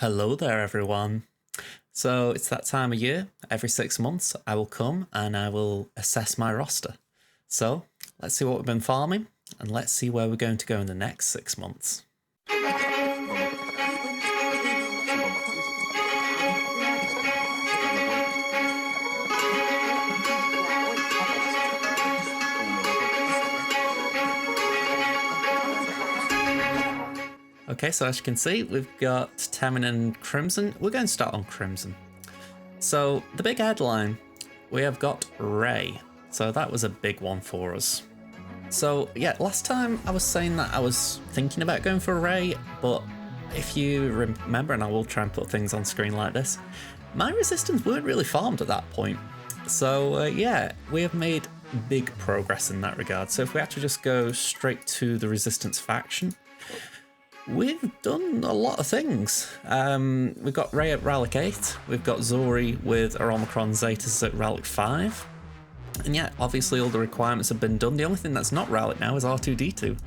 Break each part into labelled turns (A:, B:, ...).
A: Hello there, everyone. So it's that time of year. Every 6 months, I will come and I will assess my roster. So let's see what we've been farming and let's see where we're going to go in the next 6 months. Okay, so as you can see, we've got Temmin and Crimson. We're going to start on Crimson. So the big headline, we have got Ray. So that was a big one for us. So yeah, last time I was saying that I was thinking about going for Ray, but if you remember, and I will try and put things on screen like this, my resistance weren't really farmed at that point. So yeah, we have made big progress in that regard. So if we actually just go straight to the resistance faction, we've done a lot of things. We've got Ray at Relic 8, we've got Zori with our Omicron Zetas at Relic 5. And yeah, obviously all the requirements have been done. The only thing that's not Relic now is R2-D2.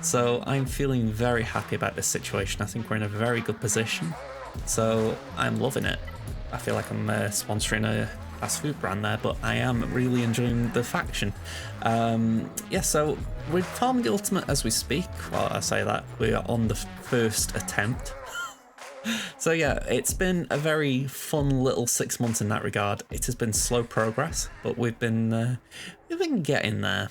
A: So I'm feeling very happy about this situation. I think we're in a very good position. So I'm loving it. I feel like I'm sponsoring a fast food brand there, but I am really enjoying the faction. Yeah, so we're farming the ultimate as we speak. Well, I say that, we are on the first attempt. So yeah, it's been a very fun little 6 months in that regard. It has been slow progress, but we've been getting there.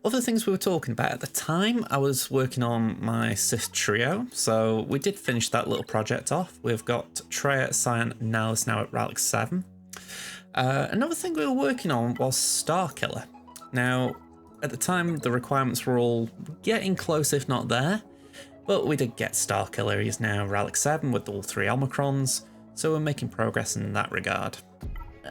A: Other things we were talking about at the time, I was working on my Sith trio, so we did finish that little project off. We've got Treya at Cyan, now at Relic 7. Another thing we were working on was Starkiller. Now, at the time, the requirements were all getting close, if not there, but we did get Starkiller. He's now Relic 7 with all 3 Omicrons, so we're making progress in that regard.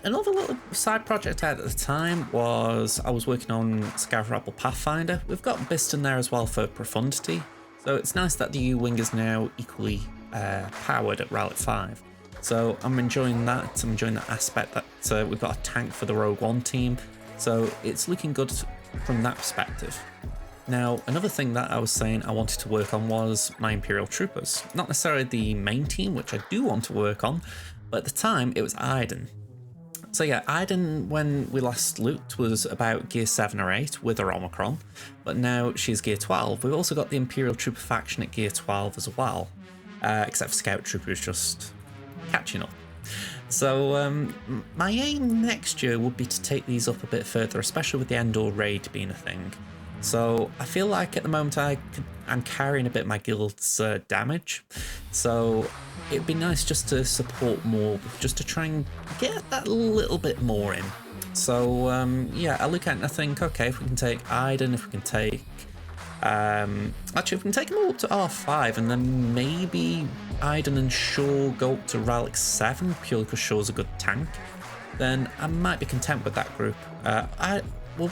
A: Another little side project I had at the time was I was working on Scarabble Pathfinder. We've got Biston there as well for profundity, so it's nice that the U-Wing is now equally powered at Relic 5. So I'm enjoying that. I'm enjoying the aspect that we've got a tank for the Rogue One team. So it's looking good from that perspective. Now, another thing that I was saying I wanted to work on was my Imperial Troopers. Not necessarily the main team, which I do want to work on, but at the time it was Iden. So yeah, Iden, when we last looked, was about gear 7 or 8 with her Omicron, but now she's gear 12. We've also got the Imperial Trooper faction at gear 12 as well, except for Scout Troopers just catching up. So my aim next year would be to take these up a bit further, especially with the Endor raid being a thing. So I feel like at the moment I'm carrying a bit of my guild's damage, so it'd be nice just to support more, just to try and get that little bit more in. So yeah, I look at it and I think, okay, if we can take Iden, if we can take actually, if we can take them all up to R5 and then maybe Iden and Shaw go up to Relic 7 purely because Shaw's a good tank, then I might be content with that group. I will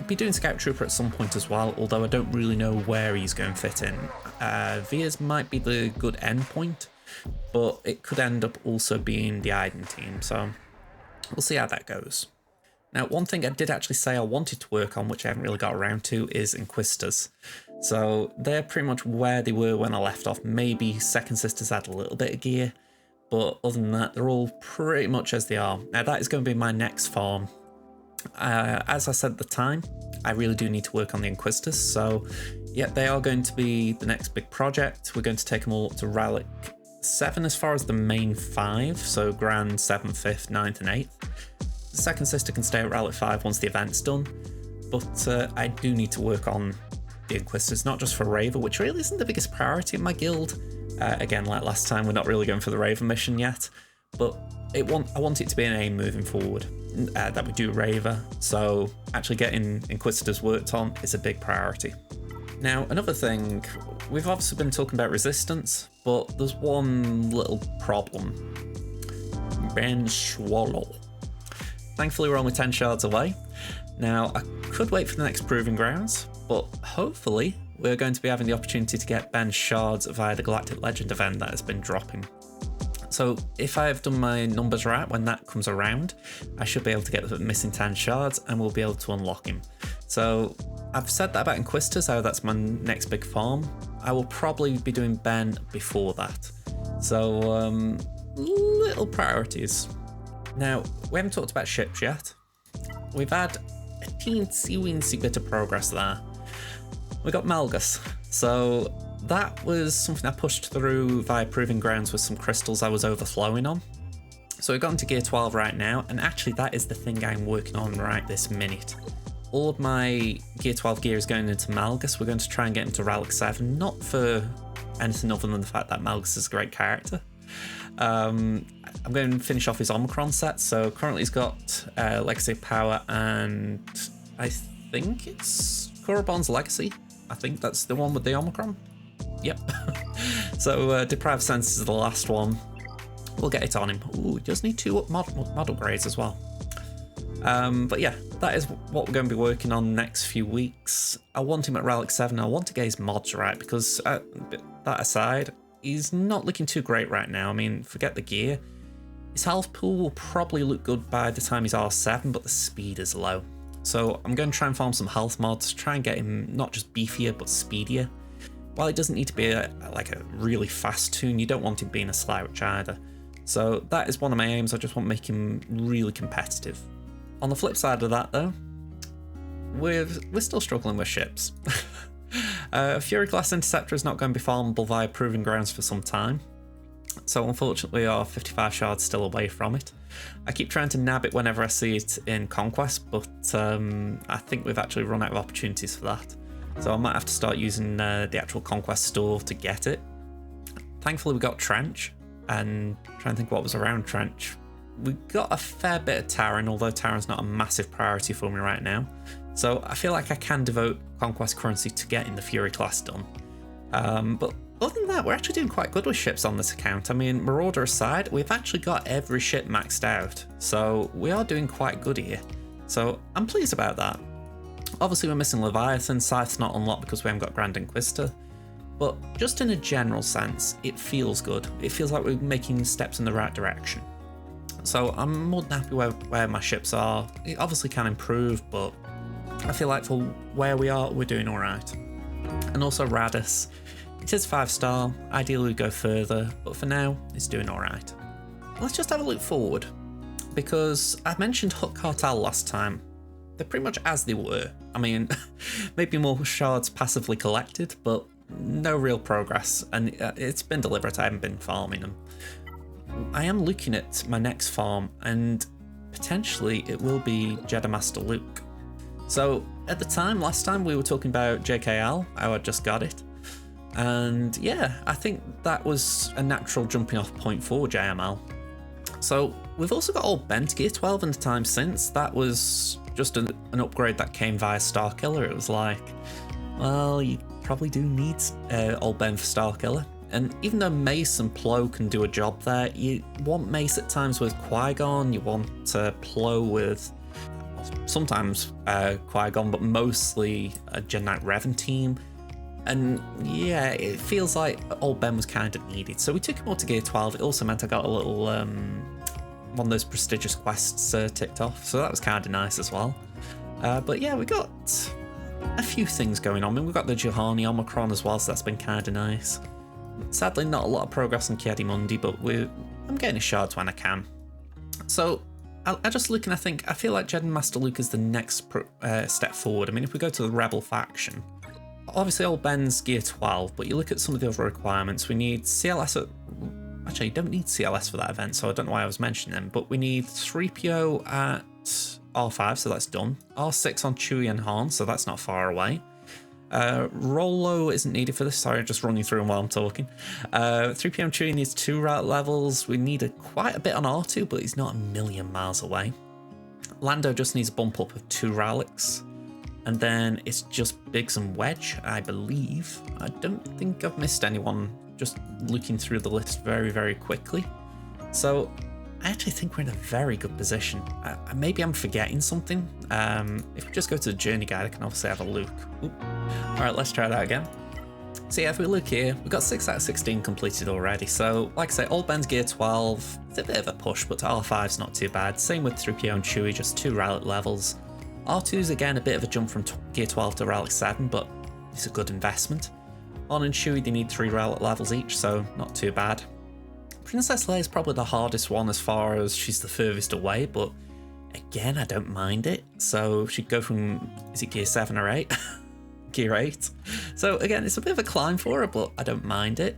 A: be doing Scout Trooper at some point as well, although I don't really know where he's going to fit in. Veers might be the good end point, but it could end up also being the Iden team, so we'll see how that goes. Now, one thing I did actually say I wanted to work on, which I haven't really got around to, is Inquisitors. So they're pretty much where they were when I left off. Maybe Second Sisters had a little bit of gear, but other than that, they're all pretty much as they are. Now, that is going to be my next farm. As I said at the time, I really do need to work on the Inquisitors, so yeah, they are going to be the next big project. We're going to take them all up to Relic 7 as far as the main 5, so Grand, 7th, 5th, 9th and 8th. The Second Sister can stay at Relic 5 once the event's done, but I do need to work on the Inquisitors, not just for Raver, which really isn't the biggest priority in my guild. Again, like last time, we're not really going for the Raver mission yet, but I want it to be an aim moving forward, that we do Raver, so actually getting Inquisitors worked on is a big priority. Now, another thing, we've obviously been talking about resistance, but there's one little problem. Ben Swallow. Thankfully, we're only 10 shards away. Now, I could wait for the next Proving Grounds, but hopefully we're going to be having the opportunity to get Ben shards via the Galactic Legend event that has been dropping. So if I have done my numbers right when that comes around, I should be able to get the missing 10 shards and we'll be able to unlock him. So I've said that about Inquisitors, how that's my next big farm. I will probably be doing Ben before that. So, little priorities. Now, we haven't talked about ships yet. We've had a teensy-weensy bit of progress there. We got Malgus. So, that was something I pushed through via Proving Grounds with some crystals I was overflowing on. So we've gotten to Gear 12 right now, and actually that is the thing I'm working on right this minute. All of my Gear 12 gear is going into Malgus. We're going to try and get into Relic 7, not for anything other than the fact that Malgus is a great character. I'm going to finish off his Omicron set, so currently he's got Legacy of Power, and I think it's Korriban's Legacy. I think that's the one with the Omicron. Yep. So Deprived Sense is the last one. We'll get it on him. Ooh, he does need 2 model grades as well. But yeah, that is what we're going to be working on next few weeks. I want him at Relic 7. I want to get his mods right, because that aside, he's not looking too great right now. I mean, forget the gear. His health pool will probably look good by the time he's R7, but the speed is low. So I'm going to try and farm some health mods, try and get him not just beefier, but speedier. While it doesn't need to be like a really fast toon, you don't want him being a slouch either. So that is one of my aims. I just want to make him really competitive. On the flip side of that though, we're still struggling with ships. Fury Class Interceptor is not going to be farmable via Proving Grounds for some time. So unfortunately our 55 shards still away from it. I keep trying to nab it whenever I see it in Conquest, but I think we've actually run out of opportunities for that. So I might have to start using the actual Conquest store to get it. Thankfully we got Trench, and trying to think what was around Trench. We got a fair bit of Terran, although Terran's not a massive priority for me right now. So I feel like I can devote Conquest currency to getting the Fury class done. But other than that, we're actually doing quite good with ships on this account. I mean, Marauder aside, we've actually got every ship maxed out. So we are doing quite good here. So I'm pleased about that. Obviously we're missing Leviathan, Scythe's not unlocked because we haven't got Grand Inquisitor. But just in a general sense, it feels good. It feels like we're making steps in the right direction. So I'm more than happy where my ships are. It obviously can improve, but I feel like for where we are, we're doing alright. And also Radis. It is 5-star, ideally we go further, but for now, it's doing alright. Let's just have a look forward, because I mentioned Hut Cartel last time. They're pretty much as they were. I mean, maybe more shards passively collected, but no real progress, and it's been deliberate. I haven't been farming them. I am looking at my next farm, and potentially it will be Jedi Master Luke. So at the time, last time we were talking about JKL, how I just got it. And yeah, I think that was a natural jumping off point for JML. So we've also got Old Ben to Gear 12 in the time since. That was just an upgrade that came via Starkiller. It was like, well, you probably do need Old Ben for Starkiller. And even though Mace and Plo can do a job there, you want Mace at times with Qui-Gon, you want Plo with sometimes Qui-Gon, but mostly a Jedi Knight Revan team. And yeah, it feels like Old Ben was kind of needed. So we took him all to Gear 12. It also meant I got a little one of those prestigious quests ticked off. So that was kind of nice as well. But yeah, we got a few things going on. I mean, we've got the Juhani Omicron as well, so that's been kind of nice. Sadly, not a lot of progress on Kiadi-Mundi, but I'm getting his shards when I can. So I just look and I feel like Jedi Master Luke is the next step forward. I mean, if we go to the Rebel faction, obviously Old Ben's Gear 12, but you look at some of the other requirements. We need CLS actually, you don't need CLS for that event, so I don't know why I was mentioning them, but we need 3PO at R5, so that's done. R6 on Chewie and Han, so that's not far away. Rollo isn't needed for this, sorry, just running through them while I'm talking. 3PO and Chewie needs 2 route levels. We need quite a bit on R2, but he's not a million miles away. Lando just needs a bump up of 2 relics. And then it's just Biggs and Wedge, I believe. I don't think I've missed anyone, just looking through the list very, very quickly. So I actually think we're in a very good position. Maybe I'm forgetting something. If we just go to the journey guide, I can obviously have a look. All right, let's try that again. So yeah, if we look here, we've got 6 out of 16 completed already. So like I say, Old Ben's Gear 12, it's a bit of a push, but to R5's not too bad. Same with 3PO and Chewie, just 2 relic levels. R2's again a bit of a jump from Gear 12 to Relic 7, but it's a good investment. Han and Chewie, they need 3 relic levels each, so not too bad. Princess Leia is probably the hardest one as far as she's the furthest away, but again, I don't mind it. So she'd go from, is it gear 7 or 8? Gear 8. So again, it's a bit of a climb for her, but I don't mind it.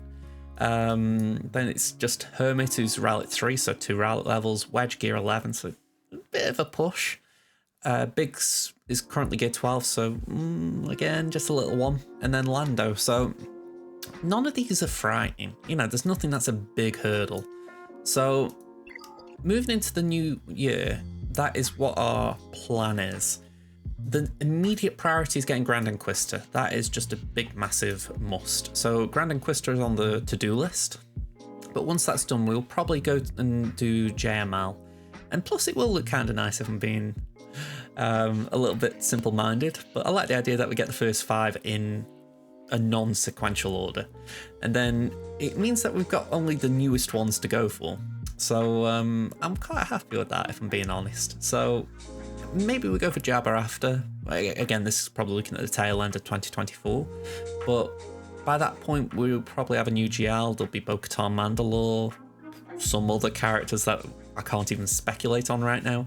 A: Then it's just Hermit, who's Rally 3, so 2 Rally levels. Wedge gear 11, so a bit of a push. Biggs is currently gear 12, so again, just a little one. And then Lando, so none of these are frightening. You know, there's nothing that's a big hurdle. So moving into the new year, that is what our plan is. The immediate priority is getting Grand Inquisitor. That is just a big, massive must. So Grand Inquisitor is on the to-do list. But once that's done, we'll probably go and do JML. And plus it will look kind of nice if I'm being a little bit simple-minded. But I like the idea that we get the first 5 in a non-sequential order. And then it means that we've got only the newest ones to go for. So I'm quite happy with that, if I'm being honest. So maybe we go for Jabba after. Again, this is probably looking at the tail end of 2024. But by that point, we'll probably have a new GL. There'll be Bo-Katan Mandalore, some other characters that I can't even speculate on right now.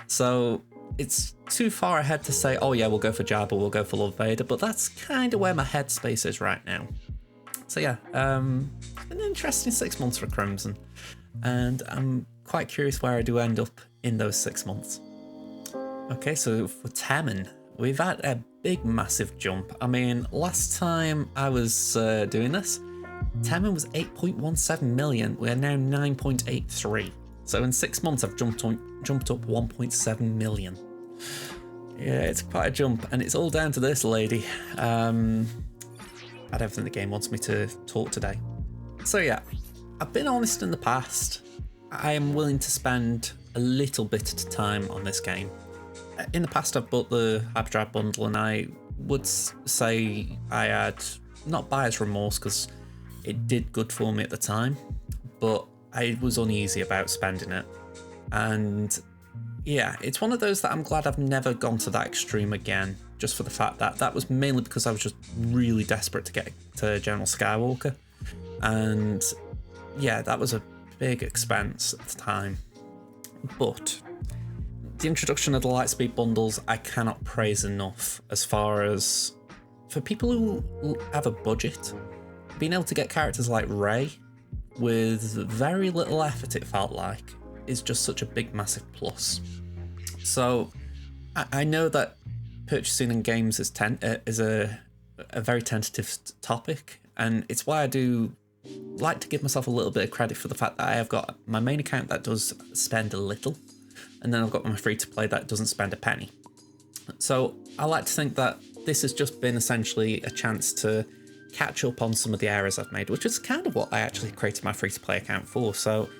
A: So it's too far ahead to say, oh yeah, we'll go for Jabba, we'll go for Lord Vader. But that's kind of where my headspace is right now. So yeah, it's been an interesting 6 months for Crimson. And I'm quite curious where I do end up in those 6 months. Okay, so for Temmin, we've had a big, massive jump. I mean, last time I was doing this, Temmin was 8.17 million. We're now 9.83. So in 6 months, I've jumped up 1.7 million. Yeah, it's quite a jump, and it's all down to this lady. I don't think the game wants me to talk today. So yeah, I've been honest in the past. I am willing to spend a little bit at a time on this game. In the past, I've bought the Hyperdrive bundle, and I would say I had not buyer's remorse because it did good for me at the time, but I was uneasy about spending it. And yeah, it's one of those that I'm glad I've never gone to that extreme again, just for the fact that that was mainly because I was just really desperate to get to General Skywalker. And yeah, that was a big expense at the time. But the introduction of the Lightspeed bundles, I cannot praise enough. As far as for people who have a budget, being able to get characters like Rey with very little effort, it felt like, is just such a big, massive plus. So I know that purchasing in games is a very tentative topic, and it's why I do like to give myself a little bit of credit for the fact that I have got my main account that does spend a little, and then I've got my free-to-play that doesn't spend a penny. So I like to think that this has just been essentially a chance to catch up on some of the errors I've made, which is kind of what I actually created my free-to-play account for. So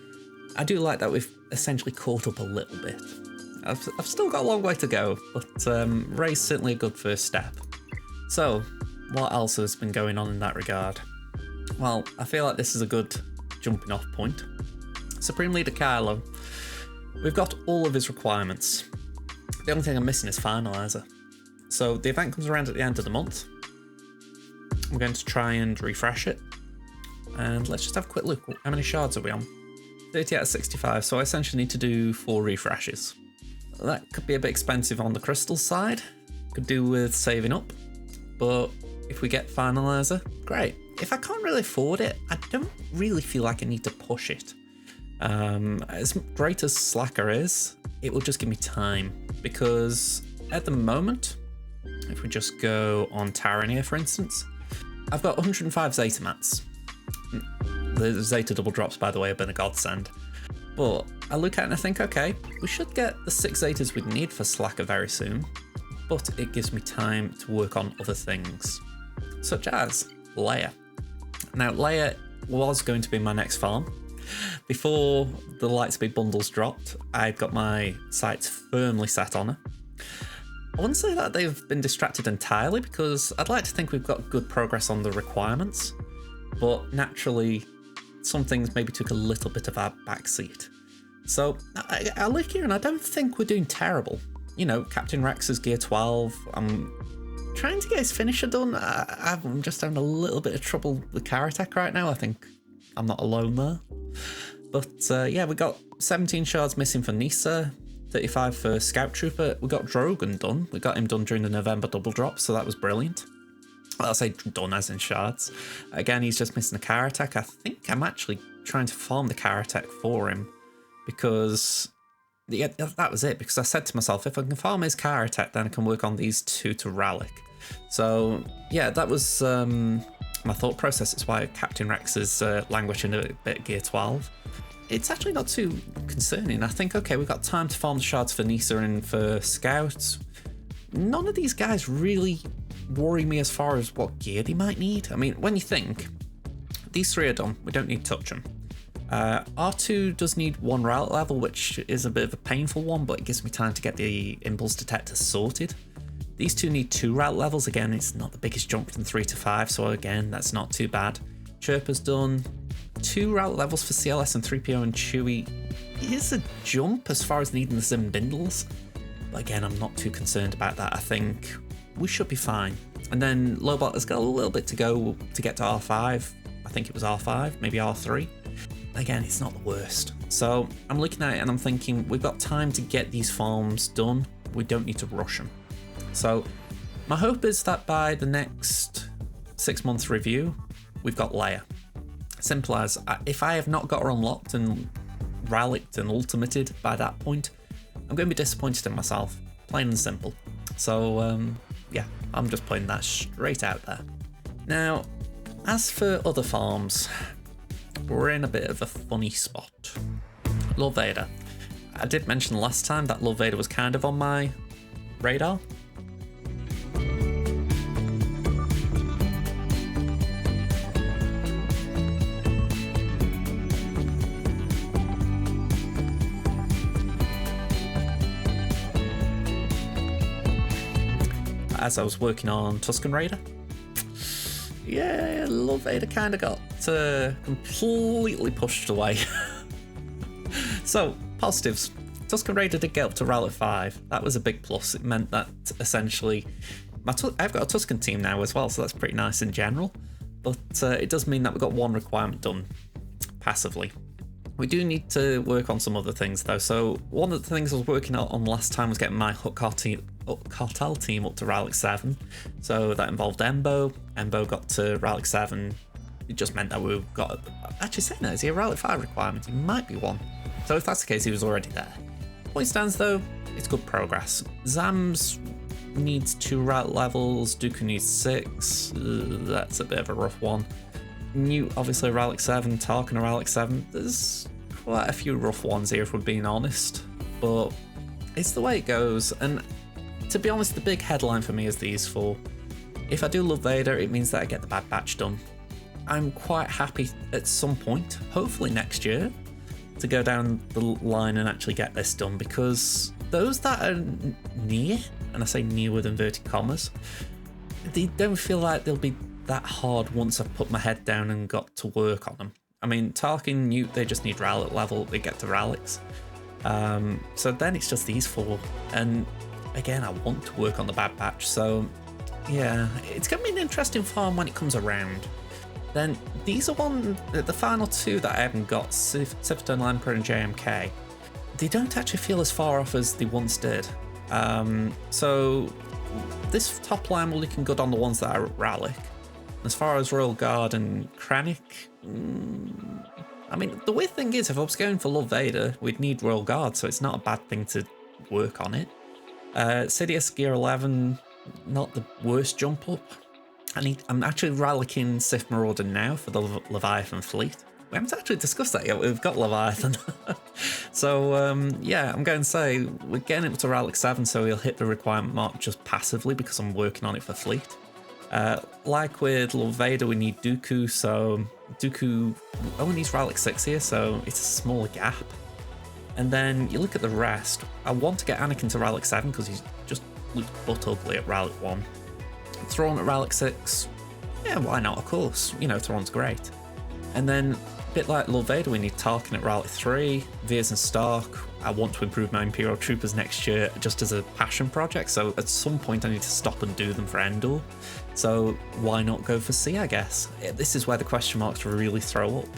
A: I do like that we've essentially caught up a little bit. I've still got a long way to go, but Rey's certainly a good first step. So what else has been going on in that regard? Well, I feel like this is a good jumping off point. Supreme Leader Kylo. We've got all of his requirements. The only thing I'm missing is Finalizer. So the event comes around at the end of the month. I'm going to try and refresh it. And let's just have a quick look. How many shards are we on? 30 out of 65, so I essentially need to do 4 refreshes. That could be a bit expensive on the crystal side. Could do with saving up. But if we get Finalizer, great. If I can't really afford it, I don't really feel like I need to push it. As great as Slacker is, it will just give me time. Because at the moment, if we just go on Taron here, for instance, I've got 105 Zeta mats. The Zeta double drops, by the way, have been a godsend. But I look at it and I think, okay, we should get the 6 Zetas we need for Slacker very soon. But it gives me time to work on other things, such as Leia. Now, Leia was going to be my next farm. Before the Lightspeed bundles dropped, I'd got my sights firmly set on her. I wouldn't say that they've been distracted entirely, because I'd like to think we've got good progress on the requirements, but naturally some things maybe took a little bit of a backseat. So I look here and I don't think we're doing terrible. You know, Captain Rex is gear 12. I'm trying to get his finisher done. I'm just having a little bit of trouble with Karatech right now. I think I'm not alone there. But yeah, we got 17 shards missing for Nisa, 35 for Scout Trooper. We got Drogon done. We got him done during the November double drop, so that was brilliant. I'll say done as in shards. Again, he's just missing the car attack. I think I'm actually trying to farm the car attack for him because yeah, that was it. Because I said to myself, if I can farm his car attack, then I can work on these two to Rallic. So yeah, that was my thought process. It's why Captain Rex is languishing a bit at gear 12. It's actually not too concerning. I think, okay, we've got time to farm the shards for Nisa and for Scouts. None of these guys really worry me as far as what gear they might need. I mean, when you think, these three are done. We don't need to touch them. R2 does need one route level, which is a bit of a painful one, but it gives me time to get the impulse detector sorted. These two need 2 route levels. Again, it's not the biggest jump from 3 to 5, so again, that's not too bad. Chirper's done. 2 route levels for CLS and 3PO and Chewie is a jump as far as needing the Zim Bindles. But again, I'm not too concerned about that. I think we should be fine. And then Lobot has got a little bit to go to get to R5. I think it was R5, maybe R3. Again, it's not the worst. So I'm looking at it and I'm thinking we've got time to get these farms done. We don't need to rush them. So my hope is that by the next 6 month review, we've got Leia. Simple as, if I have not got her unlocked and Rallicked and ultimated by that point, I'm going to be disappointed in myself. Plain and simple. So yeah, I'm just putting that straight out there. Now, as for other farms, we're in a bit of a funny spot. Lord Vader. I did mention last time that Lord Vader was kind of on my radar. As I was working on Tusken Raider. Yeah, Lord Vader kind of got completely pushed away. So, positives. Tusken Raider did get up to Rally 5. That was a big plus. It meant that essentially I've got a Tusken team now as well, so that's pretty nice in general. But it does mean that we've got one requirement done passively. We do need to work on some other things though. So one of the things I was working on last time was getting my Hook Cartel team up to Rally 7. So that involved Embo. Embo got to Rally 7. It just meant that we've got... Actually saying that, is he a Rally 5 requirement? He might be one. So if that's the case, he was already there. Point stands though, it's good progress. Zams needs 2 route levels. Dooku needs 6. That's a bit of a rough one. Newt, obviously, Rally 7, Tarkin, Rally 7. There's quite a few rough ones here, if we're being honest, but it's the way it goes. And to be honest, the big headline for me is these 4. If I do love Vader, it means that I get the Bad Batch done. I'm quite happy at some point, hopefully next year, to go down the line and actually get this done, because those that are near, and I say near with inverted commas, they don't feel like they'll be that hard once I've put my head down and got to work on them. I mean, Tarkin, Newt, they just need Rallic level, they get to Rallics. So then it's just these 4. And again, I want to work on the Bad Batch, so yeah, it's going to be an interesting farm when it comes around. Then these are the final 2 that I haven't got, Sith Eternal Emperor and JMK. They don't actually feel as far off as they once did. So this top line will looking good on the ones that are Rallic. As far as Royal Guard and Krennic, I mean, the weird thing is, if I was going for Lord Vader, we'd need Royal Guard, so it's not a bad thing to work on it. Sidious Gear 11, not the worst jump up. I'm actually Rallicking Sith Marauder now for the Leviathan fleet. We haven't actually discussed that yet, we've got Leviathan. So, yeah, I'm going to say, we're getting up to Rallic 7, so he'll hit the requirement mark just passively because I'm working on it for fleet. Like with Lord Vader, we need Dooku, so Dooku only needs Rallic 6 here, so it's a smaller gap. And then you look at the rest. I want to get Anakin to Rallic 7 because he's just looked butt ugly at Rallic 1. Thrawn at Rallic 6, yeah, why not, of course. You know, Thrawn's great. And then, a bit like Lord Vader, we need Tarkin at Rallic 3, Veers and Stark. I want to improve my Imperial Troopers next year just as a passion project, so at some point I need to stop and do them for Endor. So why not go for C, I guess? This is where the question marks really throw up.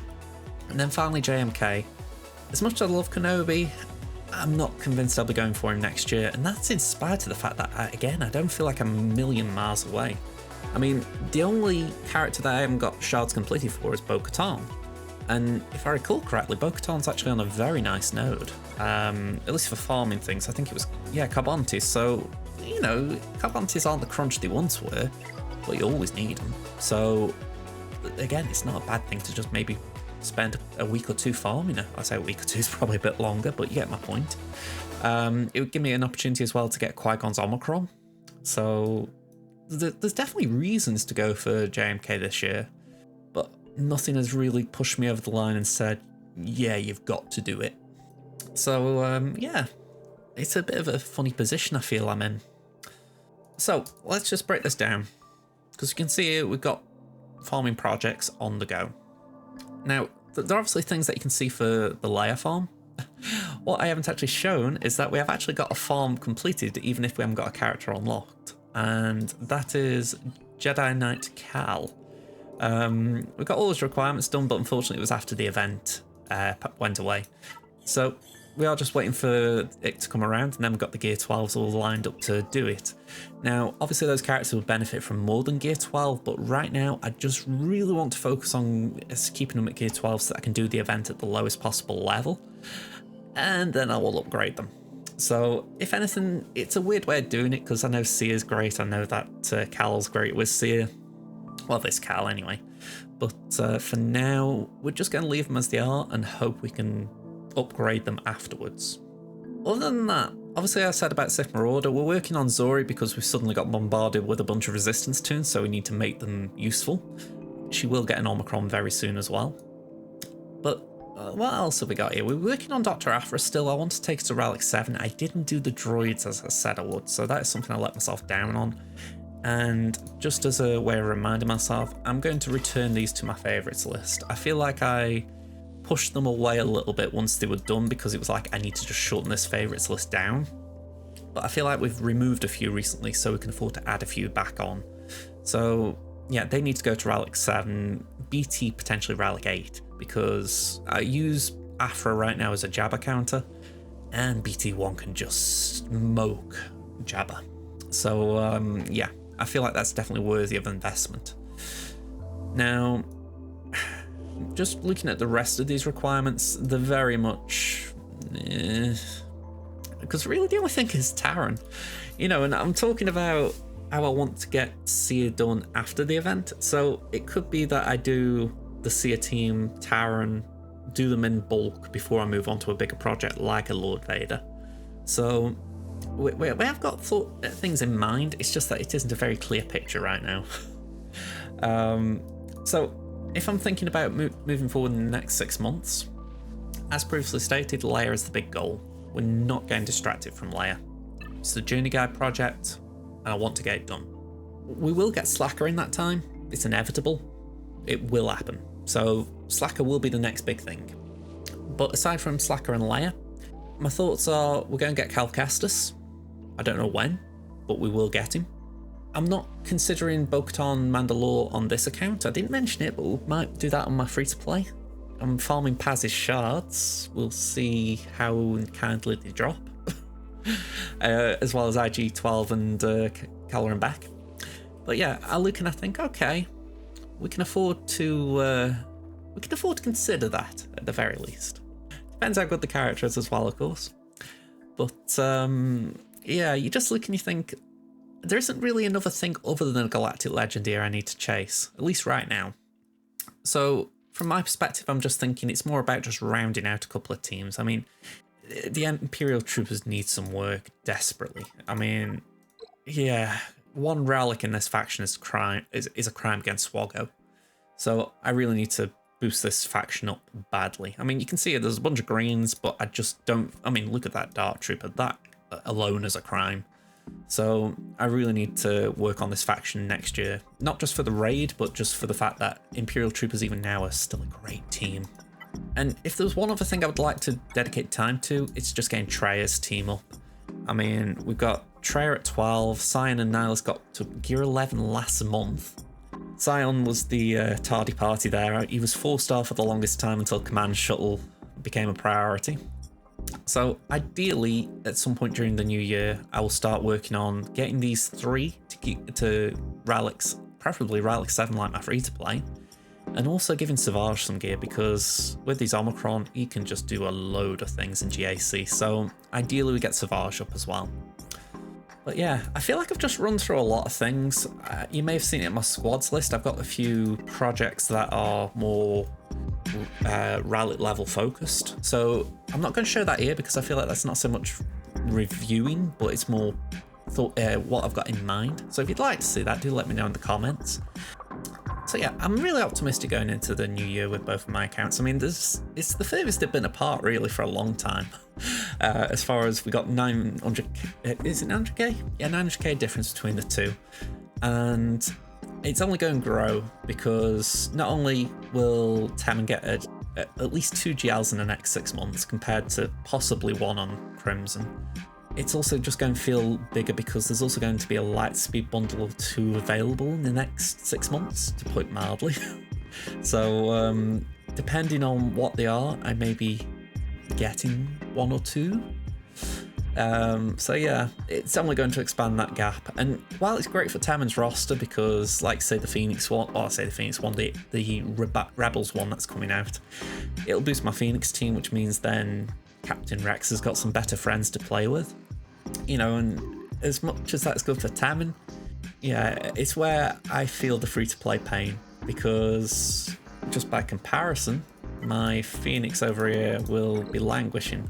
A: And then finally JMK. As much as I love Kenobi, I'm not convinced I'll be going for him next year, and that's in spite of the fact that, again, I don't feel like I'm a million miles away. I mean, the only character that I haven't got shards completed for is Bo-Katan. And if I recall correctly, Bo-Katan's actually on a very nice node, at least for farming things. I think it was, yeah, Carbontes. So, you know, Carbontes aren't the crunch they once were, but you always need them. So, again, it's not a bad thing to just maybe spend a week or two farming. I say a week or two is probably a bit longer, but you get my point. It would give me an opportunity as well to get Qui-Gon's Omicron. So, there's definitely reasons to go for JMK this year, but nothing has really pushed me over the line and said, yeah, you've got to do it. So, yeah, it's a bit of a funny position I feel I'm in. So, let's just break this down. Because you can see here, we've got farming projects on the go. Now, there are obviously things that you can see for the Leia farm. What I haven't actually shown is that we have actually got a farm completed, even if we haven't got a character unlocked. And that is Jedi Knight Cal. We got all his requirements done, but unfortunately it was after the event went away. So we are just waiting for it to come around, and then we've got the Gear 12s all lined up to do it. Now, obviously those characters will benefit from more than Gear 12, but right now I just really want to focus on keeping them at Gear 12 so that I can do the event at the lowest possible level, and then I will upgrade them. So, if anything, it's a weird way of doing it, because I know Seer's great, I know that Cal's great with Seer. Well, this Cal anyway. But for now, we're just going to leave them as they are and hope we can upgrade them afterwards. Other than that, obviously I said about Sith Marauder, we're working on Zori because we've suddenly got bombarded with a bunch of resistance tunes, so we need to make them useful. She will get an Omicron very soon as well. But what else have we got here? We're working on Dr. Aphra still. I want to take it to Relic 7. I didn't do the droids as I said I would, so that is something I let myself down on. And just as a way of reminding myself, I'm going to return these to my favourites list. I feel like I pushed them away a little bit once they were done because it was like I need to just shorten this favourites list down. But I feel like we've removed a few recently, so we can afford to add a few back on. So yeah, they need to go to Relic 7, BT potentially Relic 8, because I use Aphra right now as a Jabba counter, and BT1 can just smoke Jabba. So yeah, I feel like that's definitely worthy of investment. Now, just looking at the rest of these requirements, they're very much... because really the only thing is Taron. You know, and I'm talking about how I want to get Seer done after the event. So it could be that I do the Seer team, Taron, do them in bulk before I move on to a bigger project like a Lord Vader. So we have got things in mind. It's just that it isn't a very clear picture right now. So if I'm thinking about moving forward in the next 6 months, as previously stated, Leia is the big goal. We're not getting distracted from Leia. It's the Journey Guide project, and I want to get it done. We will get Slacker in that time. It's inevitable. It will happen. So Slacker will be the next big thing. But aside from Slacker and Leia, my thoughts are we're going to get Cal Kestis. I don't know when, but we will get him. I'm not considering Bo-Katan Mandalore on this account. I didn't mention it, but we might do that on my free-to-play. I'm farming Paz's shards. We'll see how kindly they drop. As well as IG-12 and Kaller and back. But yeah, I look and I think, okay, we can afford to consider that at the very least. Depends how good the character is as well, of course. But yeah, you just look and you think, there isn't really another thing other than a Galactic Legend here I need to chase, at least right now. So from my perspective, I'm just thinking it's more about just rounding out a couple of teams. I mean, the Imperial Troopers need some work desperately. I mean, yeah, one relic in this faction is a crime against SWGOH. So I really need to boost this faction up badly. I mean, you can see there's a bunch of greens, but I just don't... I mean, look at that Dark Trooper. That alone is a crime. So I really need to work on this faction next year. Not just for the raid, but just for the fact that Imperial Troopers even now are still a great team. And if there's one other thing I would like to dedicate time to, it's just getting Treya's team up. I mean, we've got Treya at 12, Cyan and Nyla's got to Gear 11 last month. Zion was the tardy party there. He was 4-star for the longest time until Command Shuttle became a priority. So ideally, at some point during the new year, I will start working on getting these 3 to relics, preferably relic 7 like my free-to-play, and also giving Savage some gear, because with these Omicron, he can just do a load of things in GAC. So ideally, we get Savage up as well. But yeah, I feel like I've just run through a lot of things. You may have seen it in my squads list. I've got a few projects that are more rally level focused. So I'm not going to show that here because I feel like that's not so much reviewing, but it's more what I've got in mind. So if you'd like to see that, do let me know in the comments. So yeah, I'm really optimistic going into the new year with both of my accounts. I mean, it's the furthest they've been apart really for a long time. As far as we got 900, is it 900k? Yeah, 900k difference between the two. And it's only going to grow because not only will Temmin get at least 2 GLs in the next 6 months compared to possibly 1 on Crimson, it's also just going to feel bigger because there's also going to be a Lightspeed bundle or 2 available in the next 6 months, to put it mildly. So depending on what they are, I may be getting 1 or 2. So yeah, it's only going to expand that gap. And while it's great for Temmin's roster because, like say the Phoenix one, or I say the Phoenix one, the Rebels one that's coming out, it'll boost my Phoenix team, which means then Captain Rex has got some better friends to play with. You know, and as much as that's good for Temmin, yeah, it's where I feel the free-to-play pain, because just by comparison, my Phoenix over here will be languishing,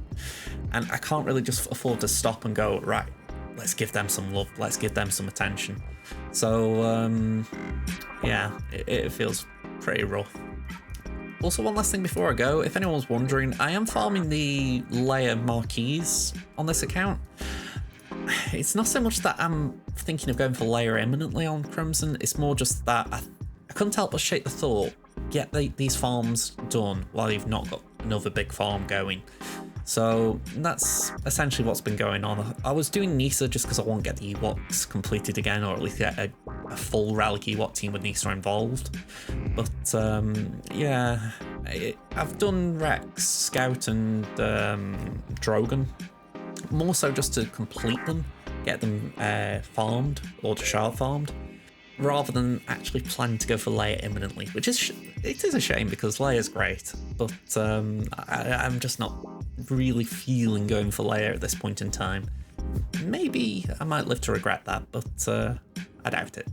A: and I can't really just afford to stop and go, right, let's give them some love, let's give them some attention. So yeah, it feels pretty rough. Also, one last thing before I go, if anyone's wondering, I am farming the Leia marquees on this account. It's not so much that I'm thinking of going for Leia imminently on Crimson, it's more just that I couldn't help but shake the thought, get these farms done while you've not got another big farm going. So that's essentially what's been going on. I was doing Nisa just because I want to get the Ewoks completed again, or at least get a full Relic Ewok team with Nisa involved. But yeah, I've done Rex, Scout and Drogon, more so just to complete them, get them farmed or shard farmed, rather than actually planning to go for Leia imminently, which is it is a shame because Leia's great, but I'm just not really feeling going for Leia at this point in time. Maybe I might live to regret that, but I doubt it.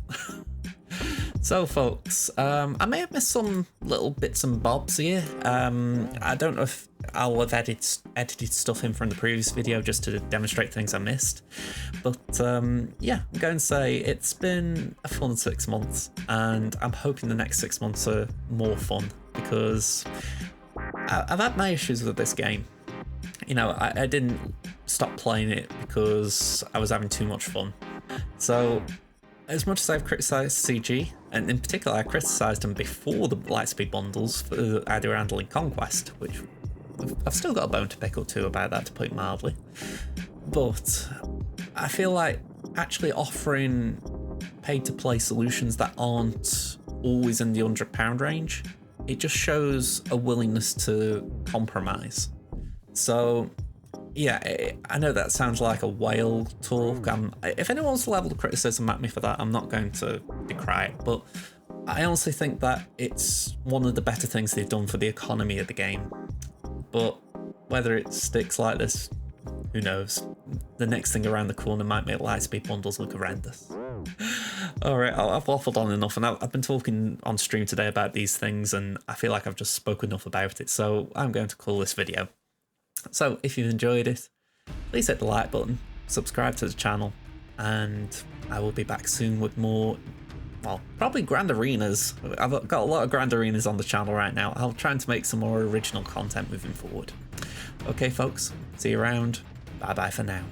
A: So folks, I may have missed some little bits and bobs here. I don't know if I'll have edited stuff in from the previous video just to demonstrate things I missed. But yeah, I'm going to say it's been a fun 6 months, and I'm hoping the next 6 months are more fun, because I've had my issues with this game. You know, I didn't stop playing it because I was having too much fun. So as much as I've criticised CG, and in particular I criticised them before the Lightspeed bundles for how they were handling Conquest, which I've still got a bone to pick or two about that, to put it mildly. But I feel like actually offering paid-to-play solutions that aren't always in the £100 range, it just shows a willingness to compromise. So yeah, I know that sounds like a whale talk. If anyone's leveled criticism at me for that, I'm not going to decry it, but I honestly think that it's one of the better things they've done for the economy of the game. But whether it sticks like this, who knows? The next thing around the corner might make Lightspeed bundles look horrendous. Alright, I've waffled on enough, and I've been talking on stream today about these things, and I feel like I've just spoken enough about it, so I'm going to call this video. So if you've enjoyed it, please hit the like button, subscribe to the channel, and I will be back soon with more, well, probably Grand Arenas. I've got a lot of Grand Arenas on the channel right now. I'll try to make some more original content moving forward. Okay folks, see you around. Bye bye for now.